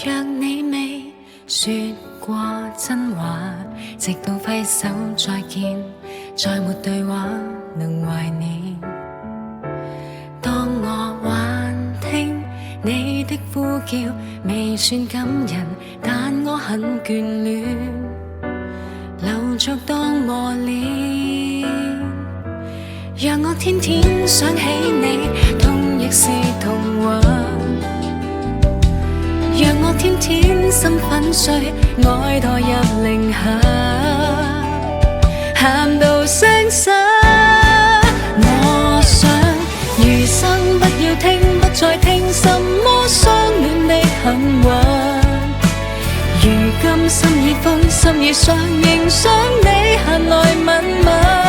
若你未說過真話，直到揮手再見，再沒對話能懷念。當我還聽你的呼叫，未算感人，但我很眷戀，留着當磨練。讓我天天想起你，痛亦是童話。讓我天天心粉碎，愛墮入零下，喊到聲沙。我想餘生不要聽，不再聽什麼相戀的狠話。如今心已灰，心已傷，仍想你閒來問問。